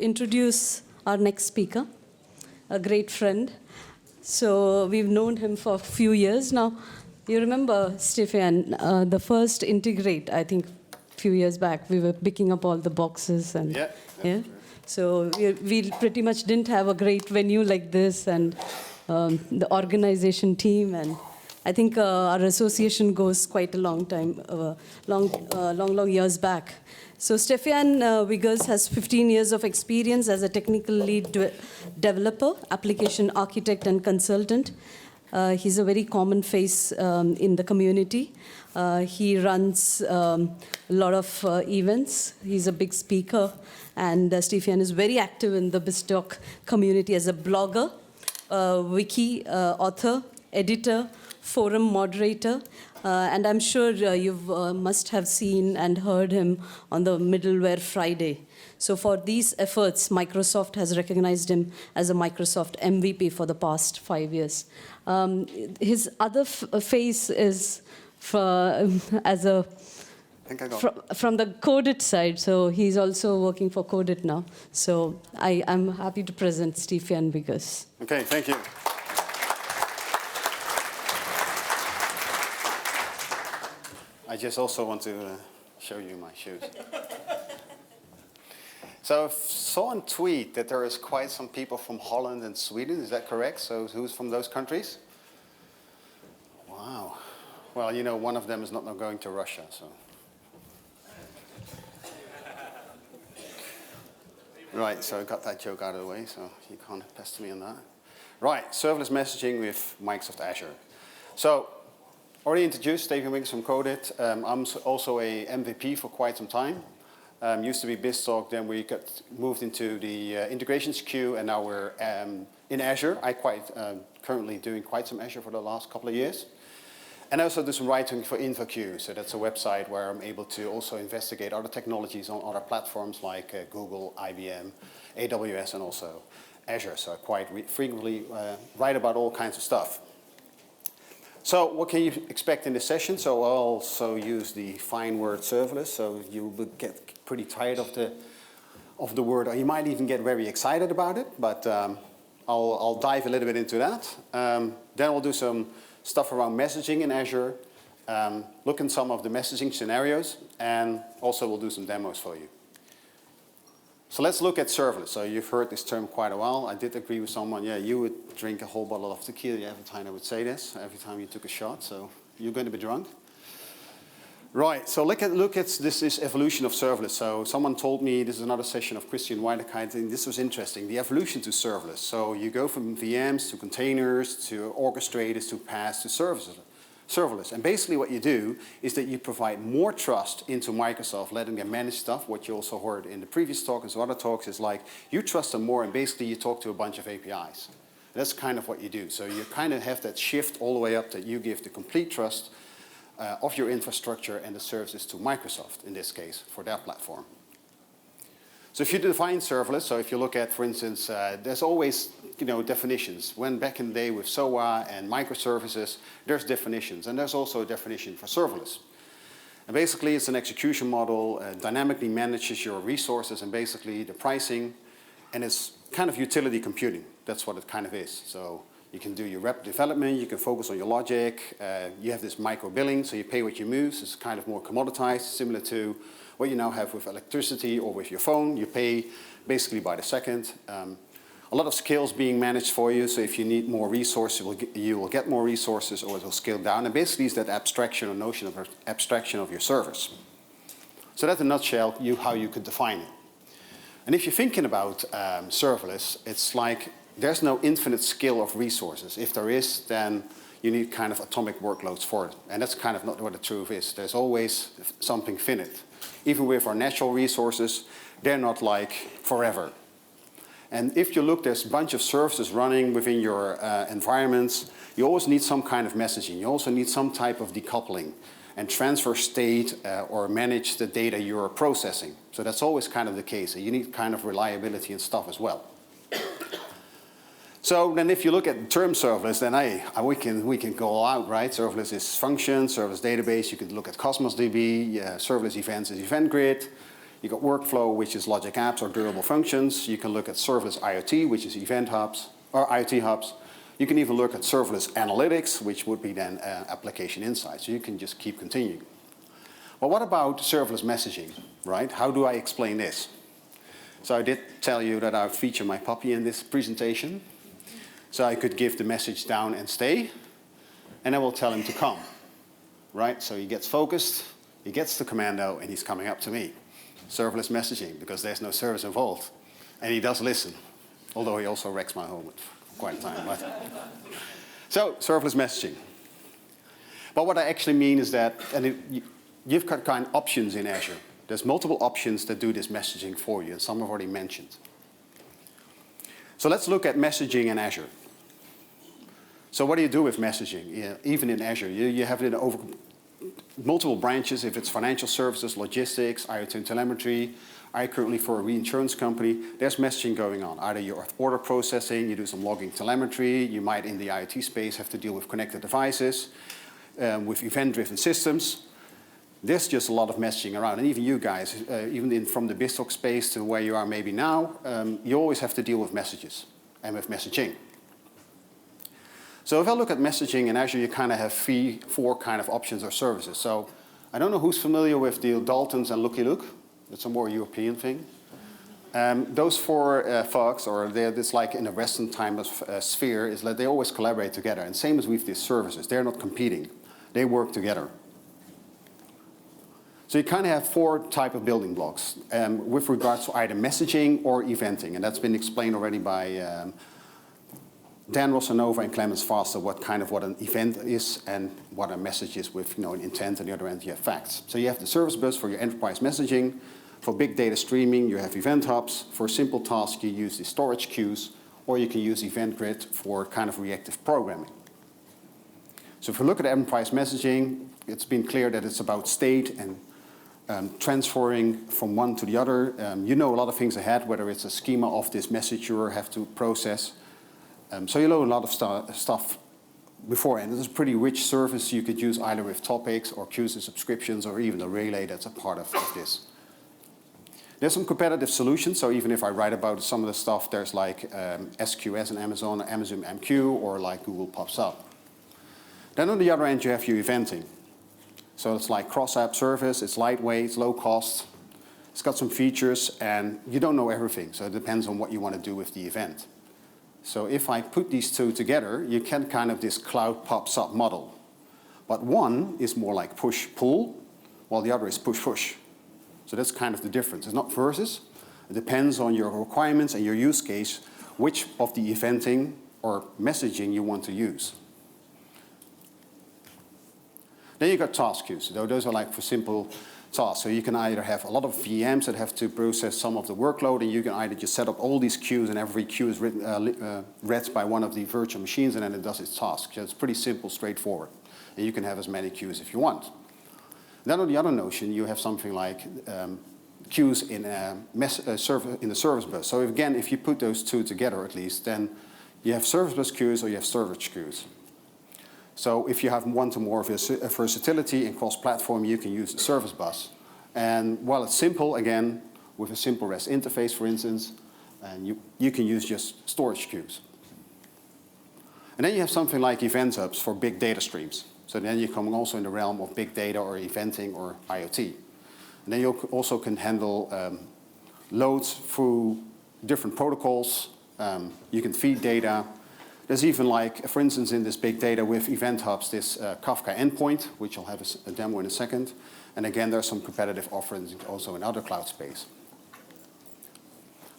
introduce our next speaker, a great friend. So we've known him for a few years now. You remember, Stefan, the first Integrate, I think, a few years back, we were picking up all the boxes. And, yeah. So we pretty much didn't have a great venue like this, and the organization team, and I think our association goes quite a long time, long years back. So Stefan Wiggers has 15 years of experience as a technical lead developer, application architect, and consultant. He's a very common face in the community. He runs a lot of events. He's a big speaker. And Stefan is very active in the BizTalk community as a blogger, wiki author, editor, forum moderator. And I'm sure you must have seen and heard him on the Middleware Friday. So for these efforts, Microsoft has recognized him as a Microsoft MVP for the past 5 years. His other face is from the Codit side, so he's also working for Codit now. So I'm happy to present Stefan Wiggers. Okay, thank you. I just also want to show you my shoes. So I saw on tweet that there is quite some people from Holland and Sweden. Is that correct? So who's from those countries? Wow. Well, you know, one of them is not going to Russia, so. Right, so I got that joke out of the way, so you can't pester me on that. Right, serverless messaging with Microsoft Azure. So, already introduced, Stefan Wiggers from Codit. I'm also a MVP for quite some time. Used to be BizTalk, then we got moved into the integrations queue, and now we're in Azure. I currently doing quite some Azure for the last couple of years. And I also do some writing for InfoQ, so that's a website where I'm able to also investigate other technologies on other platforms like Google, IBM, AWS, and also Azure. So I quite frequently write about all kinds of stuff. So what can you expect in this session? So I'll also use the fine word serverless, so you will get pretty tired of the word, or you might even get very excited about it, but I'll dive a little bit into that. Then we'll do some stuff around messaging in Azure, look at some of the messaging scenarios, and also we'll do some demos for you. So let's look at serverless. So you've heard this term quite a while. I did agree with someone, yeah, you would drink a whole bottle of tequila every time I would say this, every time you took a shot, so you're going to be drunk. Right, so look at this evolution of serverless. So someone told me, this is another session of Christian Weidekeit, and this was interesting, the evolution to serverless. So you go from VMs to containers to orchestrators to PaaS to serverless. And basically what you do is that you provide more trust into Microsoft, letting them manage stuff. What you also heard in the previous talk and some other talks is like, you trust them more and basically you talk to a bunch of APIs. That's kind of what you do. So you kind of have that shift all the way up that you give the complete trust of your infrastructure and the services to Microsoft, in this case, for their platform. So if you define serverless, so if you look at, for instance, there's always, definitions. When back in the day with SOA and microservices, there's definitions, and there's also a definition for serverless. And basically, it's an execution model, dynamically manages your resources and basically the pricing, and it's kind of utility computing. That's what it kind of is. So you can do your web development, you can focus on your logic, you have this micro billing, so you pay what you use. It's kind of more commoditized, similar to what you now have with electricity or with your phone. You pay basically by the second. A lot of skills being managed for you, so if you need more resources, you will get more resources, or it will scale down. And basically it's that abstraction or notion of abstraction of your service. So that's in a nutshell how you could define it. And if you're thinking about serverless, it's like there's no infinite scale of resources. If there is, then you need kind of atomic workloads for it. And that's kind of not what the truth is. There's always something finite. Even with our natural resources, they're not like forever. And if you look, there's a bunch of services running within your environments. You always need some kind of messaging. You also need some type of decoupling and transfer state or manage the data you're processing. So that's always kind of the case. You need kind of reliability and stuff as well. So then if you look at the term serverless, then we can go all out, right? Serverless is function, serverless database. You could look at Cosmos DB, serverless events is event grid. You got workflow, which is logic apps or durable functions. You can look at serverless IoT, which is event hubs or IoT hubs. You can even look at serverless analytics, which would be then application insights. So you can just keep continuing. Well, what about serverless messaging, right? How do I explain this? So I did tell you that I would feature my puppy in this presentation. So I could give the message down and stay, and I will tell him to come, right? So he gets focused, he gets the commando, and he's coming up to me. Serverless messaging, because there's no service involved. And he does listen, although he also wrecks my home for quite a time. But. So, serverless messaging. But what I actually mean is that, you've got kind of options in Azure. There's multiple options that do this messaging for you, and some I've already mentioned. So let's look at messaging in Azure. So what do you do with messaging? Yeah, even in Azure, you have it in over multiple branches. If it's financial services, logistics, IoT and telemetry, I currently for a reinsurance company, there's messaging going on. Either you're order processing, you do some logging telemetry, you might in the IoT space have to deal with connected devices, with event-driven systems. There's just a lot of messaging around. And even you guys, even from the BizTalk space to where you are maybe now, you always have to deal with messages and with messaging. So if I look at messaging in Azure, you kind of have four kind of options or services. So I don't know who's familiar with the Daltons and Looky Look. It's a more European thing. Those four folks, or it's like in a Western time sphere, is that they always collaborate together. And same as with these services. They're not competing. They work together. So you kind of have four type of building blocks with regards to either messaging or eventing. And that's been explained already by Dan Rosanova and Clemens Foster, what an event is and what a message is with an intent, and the other end you have facts. So you have the service bus for your enterprise messaging. For big data streaming, you have event hubs. For simple tasks, you use the storage queues, or you can use Event Grid for kind of reactive programming. So if we look at enterprise messaging, it's been clear that it's about state and transferring from one to the other. You know a lot of things ahead, whether it's a schema of this message you have to process. So you know a lot of stuff beforehand. It's a pretty rich service you could use either with topics or queues and subscriptions or even a relay that's a part of this. There's some competitive solutions. So even if I write about some of the stuff, there's like SQS in Amazon, or Amazon MQ, or like Google pops up. Then on the other end, you have your eventing. So it's like cross-app service. It's lightweight, it's low cost. It's got some features, and you don't know everything. So it depends on what you want to do with the event. So if I put these two together, you can kind of this cloud pops up model. But one is more like push-pull, while the other is push-push. So that's kind of the difference. It's not versus. It depends on your requirements and your use case, which of the eventing or messaging you want to use. Then you got task queues. Those are like for simple tasks. So you can either have a lot of VMs that have to process some of the workload, and you can either just set up all these queues, and every queue is read by one of the virtual machines, and then it does its task. So it's pretty simple, straightforward. And you can have as many queues if you want. Then on the other notion, you have something like queues in the service bus. So again, if you put those two together at least, then you have service bus queues or you have storage queues. So if you want more versatility and cross-platform, you can use the service bus. And while it's simple, again, with a simple REST interface, for instance, and you can use just storage queues. And then you have something like event hubs for big data streams. So then you're coming also in the realm of big data or eventing or IoT. And then you also can handle loads through different protocols. You can feed data. There's even like, for instance, in this big data with event hubs, this Kafka endpoint, which I'll have a demo in a second. And again, there's some competitive offerings also in other cloud space.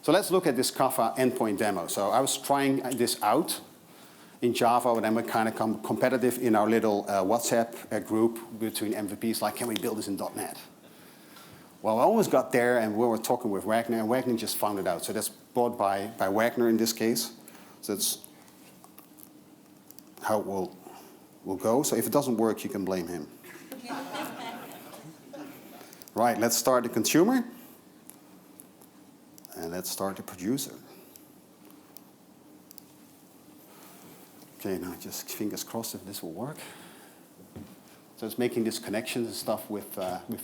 So let's look at this Kafka endpoint demo. So I was trying this out in Java, and then we kind of come competitive in our little WhatsApp group between MVPs, like, can we build this in .NET? Well, I almost got there, and we were talking with Wagner, and Wagner just found it out. So that's bought by Wagner in this case. So that's how it will go. So if it doesn't work, you can blame him. Right, let's start the consumer. And let's start the producer. Okay, now just fingers crossed if this will work. So it's making this connections and stuff with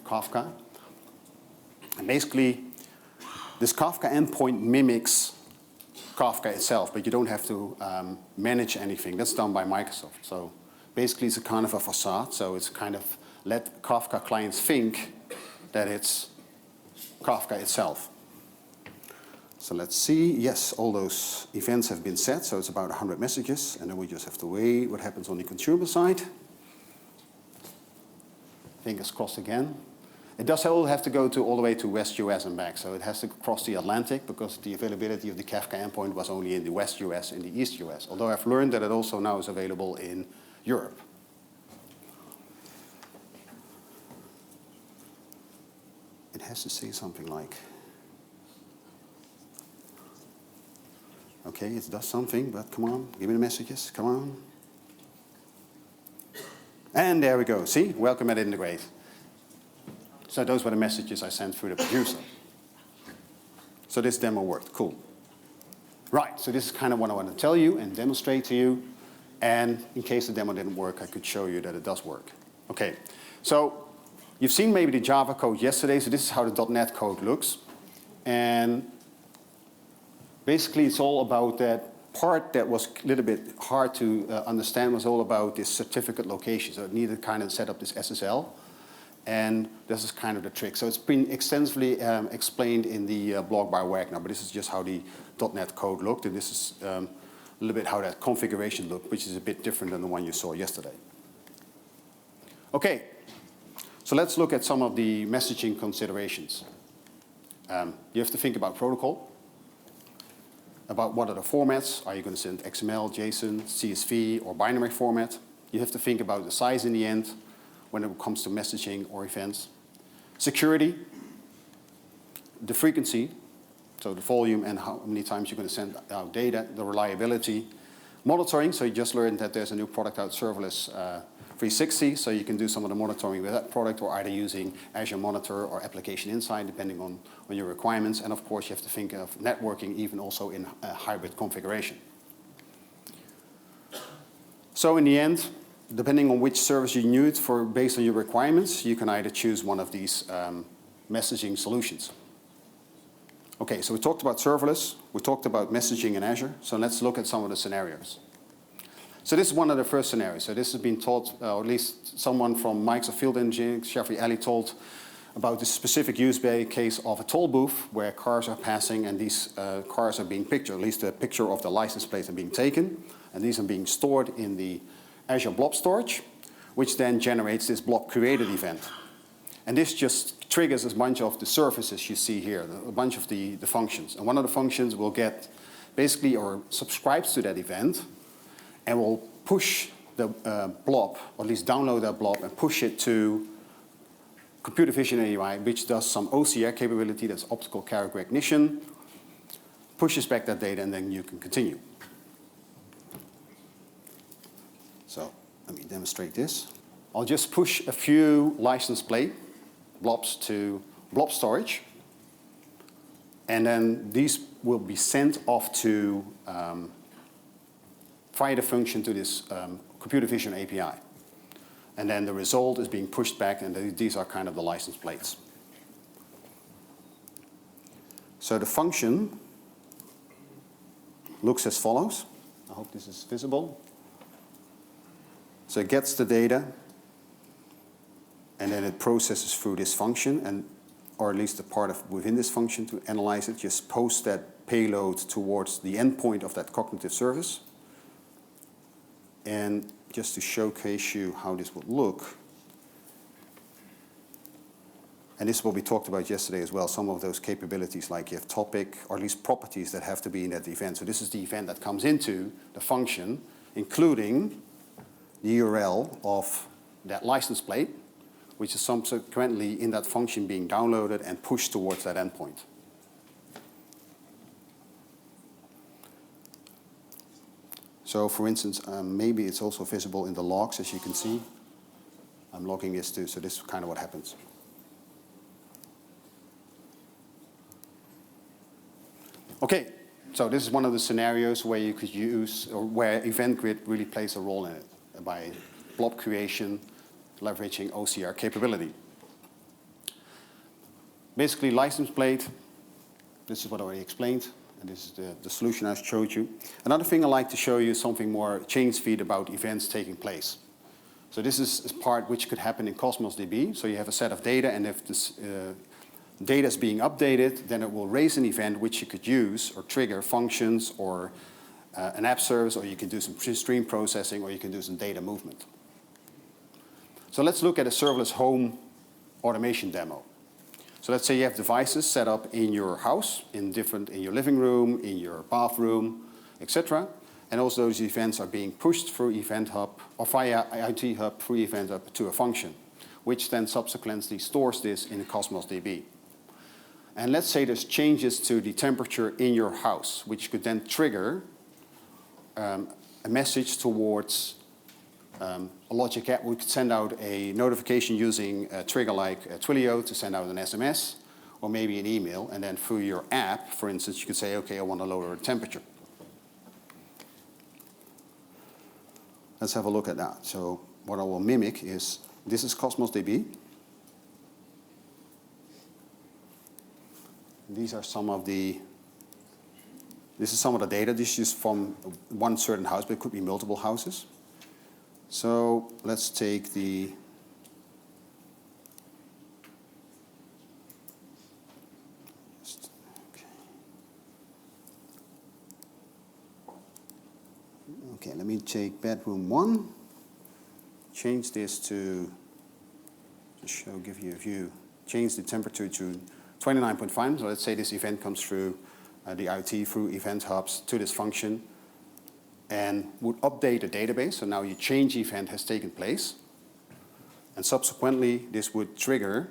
Kafka. And basically, this Kafka endpoint mimics Kafka itself, but you don't have to manage anything. That's done by Microsoft. So basically, it's a kind of a facade. So it's kind of let Kafka clients think that it's Kafka itself. So let's see. Yes, all those events have been set. So it's about 100 messages. And then we just have to wait what happens on the consumer side. Fingers crossed again. It does all have to go all the way to West US and back. So it has to cross the Atlantic because the availability of the Kafka endpoint was only in the West US and the East US. Although I've learned that it also now is available in Europe. It has to say something like, okay, it does something, but come on, give me the messages, come on. And there we go, see, welcome at Integrate. So those were the messages I sent through the producer. So this demo worked, cool. Right, so this is kind of what I want to tell you and demonstrate to you. And in case the demo didn't work, I could show you that it does work. Okay, so you've seen maybe the Java code yesterday, so this is how the .NET code looks. And basically it's all about that part that was a little bit hard to understand was all about this certificate location. So it needed to kind of set up this SSL. And this is kind of the trick. So it's been extensively explained in the blog by Wagner, but this is just how the .NET code looked, and this is a little bit how that configuration looked, which is a bit different than the one you saw yesterday. Okay, so let's look at some of the messaging considerations. You have to think about protocol, about what are the formats. Are you going to send XML, JSON, CSV, or binary format? You have to think about the size in the end, when it comes to messaging or events. Security, the frequency, so the volume and how many times you're going to send out data, the reliability. Monitoring, so you just learned that there's a new product out, Serverless 360, so you can do some of the monitoring with that product or either using Azure Monitor or Application Insight, depending on your requirements. And of course, you have to think of networking even also in a hybrid configuration. So in the end, depending on which service you need for based on your requirements, you can either choose one of these messaging solutions. Okay, so we talked about serverless, we talked about messaging in Azure, so let's look at some of the scenarios. So this is one of the first scenarios. So this has been taught, or at least someone from Microsoft Field Engineering, Jeffrey Alley, told about this specific use case of a toll booth where cars are passing and these cars are being pictured, at least a picture of the license plates are being taken, and these are being stored in the Azure blob storage, which then generates this blob created event. And this just triggers a bunch of the services you see here, a bunch of the functions. And one of the functions will get basically or subscribes to that event and will push the blob, or at least download that blob and push it to computer vision AI, which does some OCR capability, that's optical character recognition, pushes back that data, and then you can continue. So let me demonstrate this. I'll just push a few license plate blobs to blob storage. And then these will be sent off to via the function to this computer vision API. And then the result is being pushed back, and these are kind of the license plates. So the function looks as follows. I hope this is visible. So it gets the data, and then it processes through this function, and or at least the part of within this function to analyze it, just post that payload towards the endpoint of that cognitive service. And just to showcase you how this would look, and this is what we talked about yesterday as well, some of those capabilities, like you have topic, or at least properties that have to be in that event. So this is the event that comes into the function, including the URL of that license plate, which is subsequently in that function being downloaded and pushed towards that endpoint. So for instance, maybe it's also visible in the logs, as you can see. I'm logging this too, so this is kind of what happens. Okay, so this is one of the scenarios where you could use, or where Event Grid really plays a role in it, by blob creation, leveraging OCR capability. Basically, license plate, this is what I already explained, and this is the solution I showed you. Another thing I'd like to show you is something more change feed about events taking place. So this is a part which could happen in Cosmos DB. So you have a set of data, and if this data is being updated, then it will raise an event which you could use or trigger functions or an app service, or you can do some stream processing, or you can do some data movement. So let's look at a serverless home automation demo. So let's say you have devices set up in your house, in your living room, in your bathroom, etc. And also those events are being pushed through Event Hub or via IoT Hub through Event Hub to a function, which then subsequently stores this in Cosmos DB. And let's say there's changes to the temperature in your house, which could then trigger a message towards a logic app. We could send out a notification using a trigger like Twilio to send out an SMS or maybe an email, and then through your app, for instance, you could say, okay, I want to lower the temperature. Let's have a look at that. So what I will mimic is, this is Cosmos DB. These are some of the, this is some of the data. This is from one certain house, but it could be multiple houses. So let's take the, okay, let me take bedroom 1, change this to, give you a view, change the temperature to 29.5. So let's say this event comes through the IoT through event hubs to this function and would update the database. So now your change event has taken place. And subsequently, this would trigger,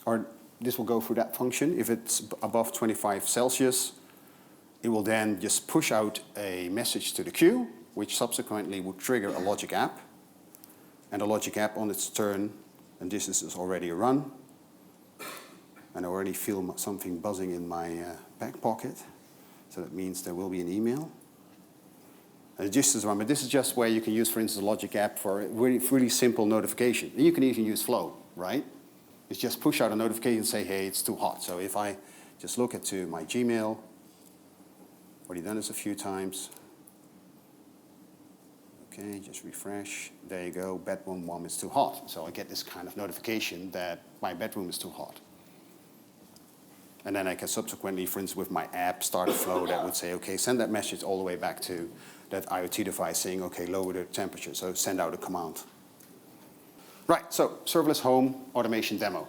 or this will go through that function. If it's above 25 Celsius, it will then just push out a message to the queue, which subsequently would trigger a logic app. And the logic app on its turn, and this is already a run. And I already feel something buzzing in my back pocket. So that means there will be an email. And this is run, but this is just where you can use, for instance, a logic app for a really simple notification. And you can even use Flow, right? It's just push out a notification and say, hey, it's too hot. So if I just look into my Gmail, already done this a few times. Okay, just refresh. There you go, bedroom 1 is too hot. So I get this kind of notification that my bedroom is too hot. And then I can subsequently, for instance, with my app, start a flow that would say, okay, send that message all the way back to that IoT device saying, okay, lower the temperature. So send out a command. Right, so serverless home automation demo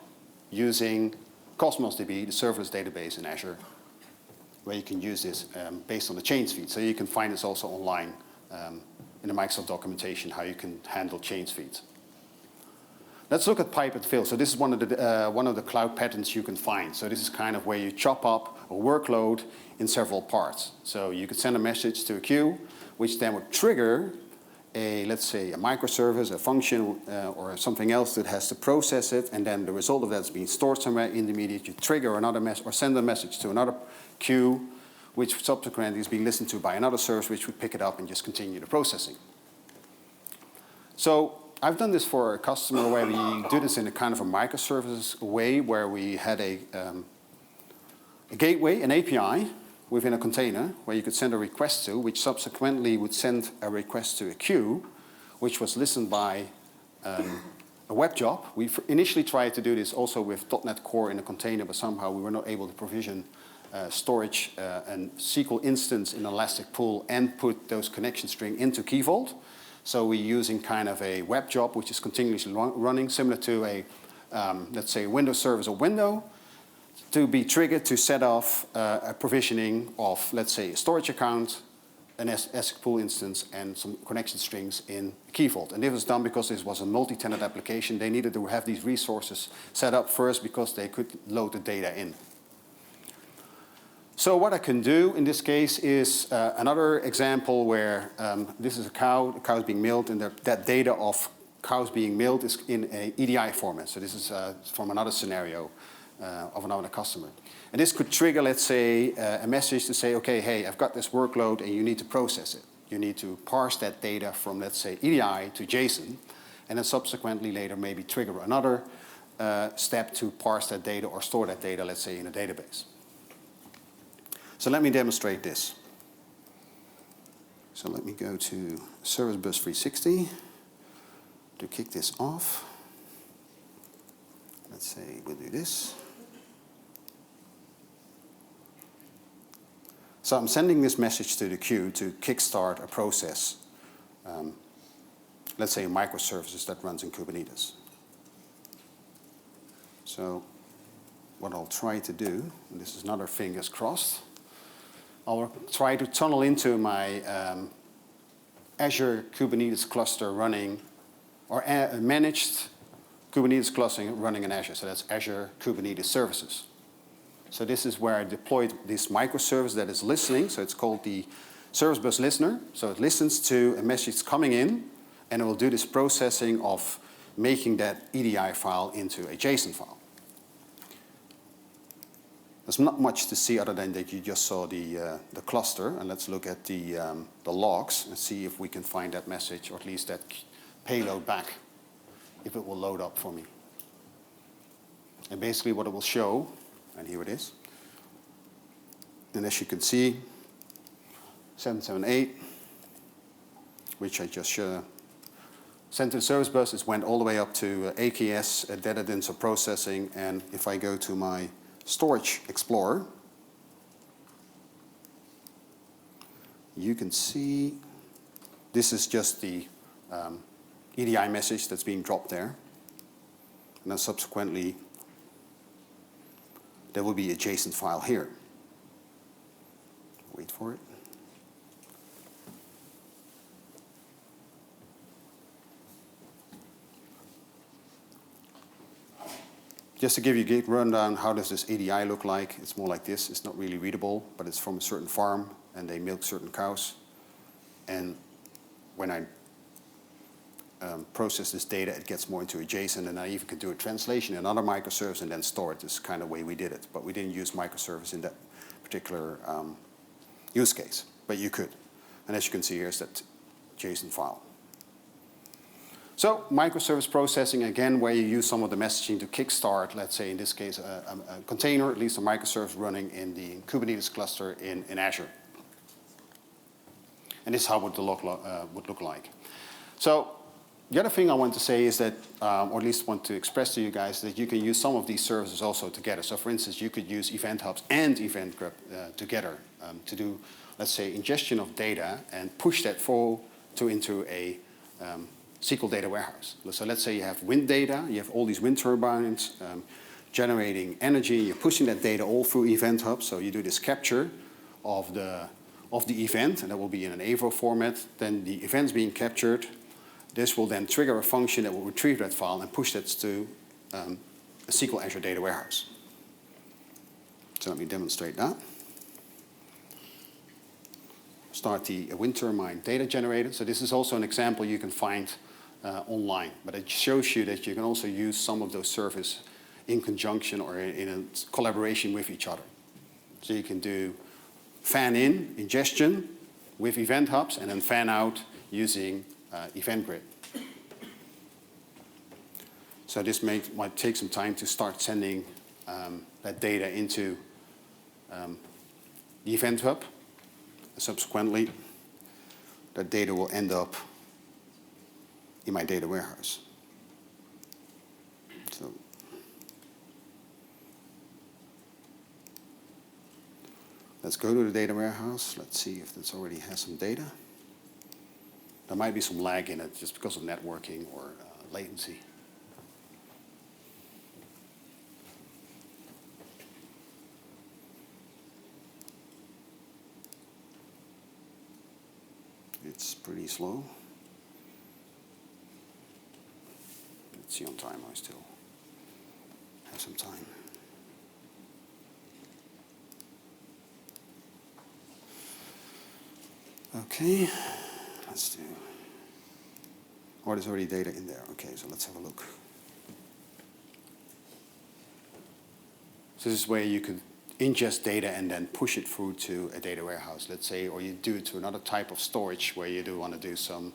using Cosmos DB, the serverless database in Azure, where you can use this based on the change feed. So you can find this also online in the Microsoft documentation, how you can handle change feeds. Let's look at pipe and fill. So this is one of the cloud patterns you can find. So this is kind of where you chop up a workload in several parts. So you could send a message to a queue, which then would trigger a, let's say, a microservice, a function, or something else that has to process it, and then the result of that is being stored somewhere intermediate. You trigger another message or send a message to another queue, which subsequently is being listened to by another service, which would pick it up and just continue the processing. So I've done this for a customer where we do this in a kind of a microservices way, where we had a gateway, an API within a container where you could send a request to, which subsequently would send a request to a queue, which was listened by a web job. We initially tried to do this also with .NET Core in a container, but somehow we were not able to provision storage and SQL instance in Elastic Pool and put those connection string into Key Vault. So we're using kind of a web job, which is continuously running, similar to a, let's say, Windows service or window, to be triggered to set off a provisioning of, let's say, a storage account, an Elastic Pool instance, and some connection strings in Key Vault. And this was done because this was a multi-tenant application. They needed to have these resources set up first because they could load the data in. So what I can do in this case is another example where this is a cow, the cow is being milked, and that data of cows being milked is in a EDI format. So this is from another scenario of another customer. And this could trigger, let's say, a message to say, okay, hey, I've got this workload and you need to process it. You need to parse that data from, let's say, EDI to JSON, and then subsequently later maybe trigger another step to parse that data or store that data, let's say, in a database. So let me demonstrate this. So let me go to Service Bus 360 to kick this off. Let's say we'll do this. So I'm sending this message to the queue to kickstart a process, let's say microservices that runs in Kubernetes. So what I'll try to do, and this is another fingers crossed, I'll try to tunnel into my Azure Kubernetes cluster running, or managed Kubernetes cluster running in Azure. So that's Azure Kubernetes Services. So this is where I deployed this microservice that is listening. So it's called the Service Bus Listener. So it listens to a message coming in, and it will do this processing of making that EDI file into a JSON file. There's not much to see other than that you just saw the cluster. And let's look at the logs and see if we can find that message, or at least that payload back, if it will load up for me. And basically what it will show, and here it is. And as you can see, 778, which I just sent to the service bus, it went all the way up to AKS, data denser processing. And if I go to my Storage Explorer, you can see this is just the EDI message that's being dropped there. And then subsequently, there will be a JSON file here. Wait for it. Just to give you a quick rundown, how does this EDI look like? It's more like this. It's not really readable, but it's from a certain farm, and they milk certain cows. And when I process this data, it gets more into a JSON, and I even could do a translation in another microservice and then store it. This is kind of the way we did it. But we didn't use microservice in that particular use case, but you could. And as you can see, here's that JSON file. So microservice processing, again, where you use some of the messaging to kickstart, let's say in this case, a container, at least a microservice running in the Kubernetes cluster in Azure. And this is how it would look like. So the other thing I want to say is that, or at least want to express to you guys, that you can use some of these services also together. So for instance, you could use Event Hubs and Event Grub together to do, let's say, ingestion of data and push that flow into a SQL data warehouse. So let's say you have wind data, you have all these wind turbines generating energy, you're pushing that data all through Event Hub. So you do this capture of the event, and that will be in an AVO format. Then the event's being captured. This will then trigger a function that will retrieve that file and push that to a SQL Azure data warehouse. So let me demonstrate that. Start the wind turbine data generator. So this is also an example you can find online, but it shows you that you can also use some of those services in conjunction or in a collaboration with each other. So you can do fan-in ingestion with Event Hubs and then fan-out using Event Grid. So this might take some time to start sending that data into the Event Hub. Subsequently, that data will end up in my data warehouse. So let's go to the data warehouse. Let's see if this already has some data. There might be some lag in it just because of networking or latency. It's pretty slow. Let's see on time, I still have some time. Okay, let's do. Oh, there's already data in there. Okay, so let's have a look. So this is where you could ingest data and then push it through to a data warehouse, let's say, or you do it to another type of storage where you do want to do some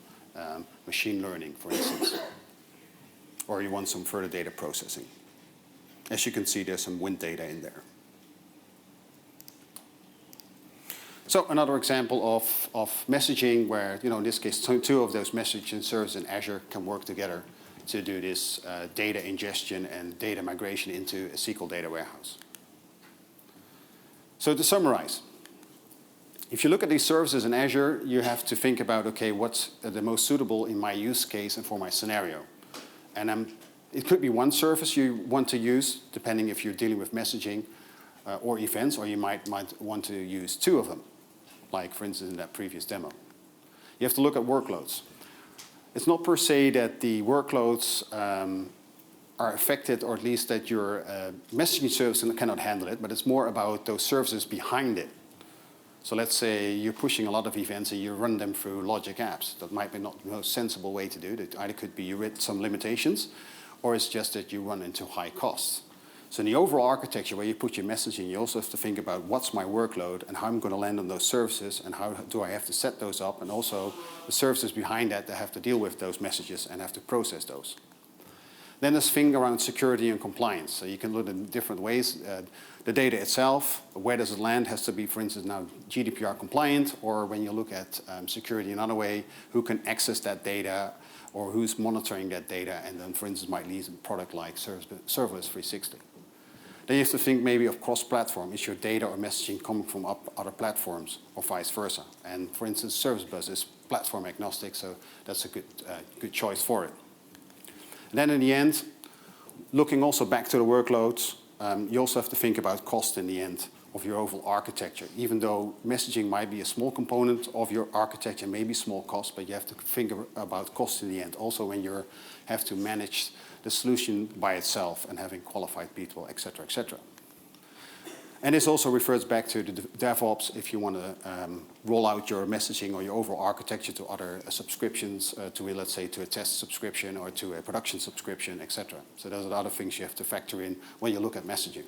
machine learning, for instance, or you want some further data processing. As you can see, there's some wind data in there. So another example of messaging where, in this case, two of those messaging services in Azure can work together to do this data ingestion and data migration into a SQL data warehouse. So to summarize, if you look at these services in Azure, you have to think about, okay, what's the most suitable in my use case and for my scenario. And it could be one service you want to use, depending if you're dealing with messaging or events, or you might want to use two of them, like, for instance, in that previous demo. You have to look at workloads. It's not per se that the workloads are affected, or at least that your messaging service cannot handle it, but it's more about those services behind it. So let's say you're pushing a lot of events and you run them through logic apps. That might be not the most sensible way to do it. It either could be you hit some limitations, or it's just that you run into high costs. So in the overall architecture where you put your messaging, you also have to think about what's my workload and how I'm going to land on those services and how do I have to set those up, and also the services behind that have to deal with those messages and have to process those. Then there's thing around security and compliance. So you can look at different ways. The data itself, where does it land, has to be, for instance, now GDPR compliant, or when you look at security another way, who can access that data or who's monitoring that data, and then, for instance, might lease a product like Serverless 360. Then you have to think maybe of cross-platform. Is your data or messaging coming from other platforms or vice versa? And for instance, Service Bus is platform agnostic, so that's a good choice for it. And then in the end, looking also back to the workloads, you also have to think about cost in the end of your overall architecture. Even though messaging might be a small component of your architecture, maybe small cost, but you have to think about cost in the end. Also when you have to manage the solution by itself and having qualified people, et cetera, et cetera. And this also refers back to the DevOps if you want to roll out your messaging or your overall architecture to other subscriptions, let's say, to a test subscription or to a production subscription, et cetera. So those are the other things you have to factor in when you look at messaging.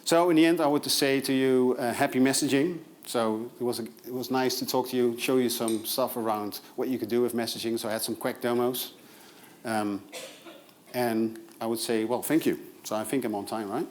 So in the end, I want to say to you, happy messaging. So it was nice to talk to you, show you some stuff around what you could do with messaging. So I had some quick demos. And I would say, well, thank you. So I think I'm on time, right?